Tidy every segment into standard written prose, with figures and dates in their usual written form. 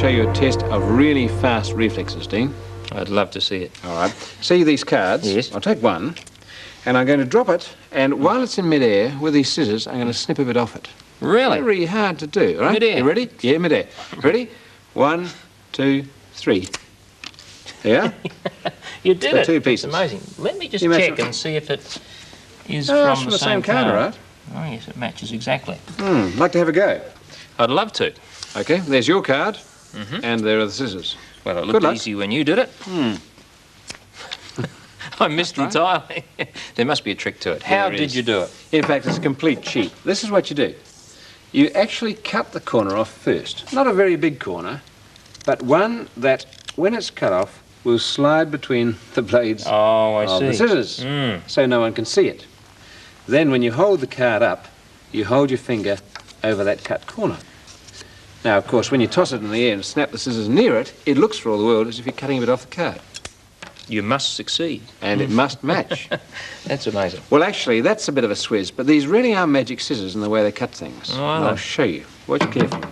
show you a test of really fast reflexes, Dean. I'd love to see it. All right. See these cards? Yes. I'll take one, and I'm going to drop it, and while it's in midair, with these scissors, I'm going to snip a bit off it. Really? Very hard to do, all right? Midair. You ready? Yeah, midair. Ready? 1, 2, 3. Yeah? You did The it. two pieces. It's amazing. Let me just You match check it. and see if it is Oh, from it's the same card, all right? Oh, yes, it matches exactly. Like to have a go? I'd love to. Okay, there's your card, and there are the scissors. Well, it Good looked luck. easy when you did it. I missed entirely. There must be a trick to it. How There did is. you do it? In fact, it's a complete cheat. This is what you do. You actually cut the corner off first. Not a very big corner, but one that, when it's cut off, will slide between the blades Oh, I of see. the scissors, so no one can see it. Then when you hold the card up, you hold your finger over that cut corner. Now, of course, when you toss it in the air and snap the scissors near it, it looks for all the world as if you're cutting a bit off the card. You must succeed. And it must match. That's amazing. Well, actually, that's a bit of a swizz, but these really are magic scissors in the way they cut things. Oh, I And know. I'll show you. Watch carefully.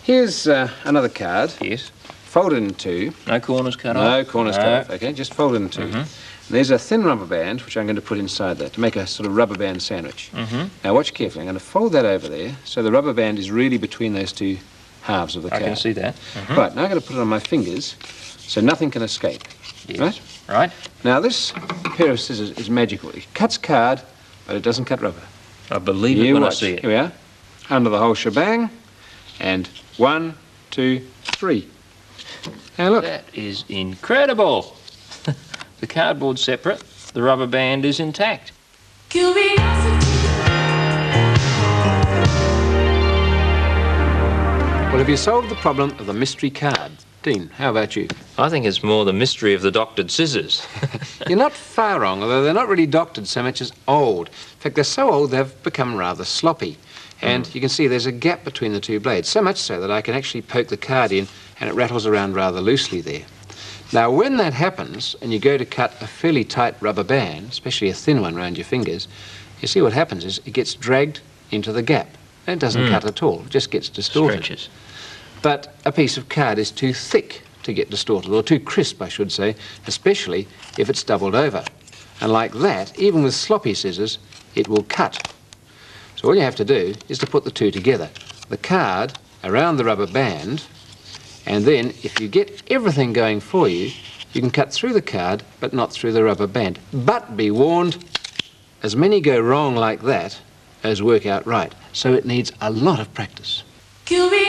Here's another card. Yes. Fold it in two. No corners cut off? No corners cut No. off. Okay, just fold it in two. And there's a thin rubber band, which I'm going to put inside that to make a sort of rubber band sandwich. Now, watch carefully. I'm going to fold that over there so the rubber band is really between those two halves of the I card. can see that. Right, now I'm going to put it on my fingers so nothing can escape. Yes. Right? Right? Now, this pair of scissors is magical. It cuts card, but it doesn't cut rubber. I believe it You when I watch. see it. Here we are. Under the whole shebang. And 1, 2, 3. Now, look. That is incredible. The cardboard's separate, the rubber band is intact. Well, have you solved the problem of the mystery card? Dean, how about you? I think it's more the mystery of the doctored scissors. You're not far wrong, although they're not really doctored so much as old. In fact, they're so old they've become rather sloppy. And you can see there's a gap between the two blades, so much so that I can actually poke the card in and it rattles around rather loosely there. Now, when that happens and you go to cut a fairly tight rubber band, especially a thin one around your fingers, you see what happens is it gets dragged into the gap. And it doesn't cut at all, it just gets distorted. Stretches. But a piece of card is too thick to get distorted, or too crisp, I should say, especially if it's doubled over. And like that, even with sloppy scissors, it will cut. So all you have to do is to put the two together. The card around the rubber band, and then if you get everything going for you, you can cut through the card, but not through the rubber band. But be warned, as many go wrong like that as work out right. So it needs a lot of practice. QB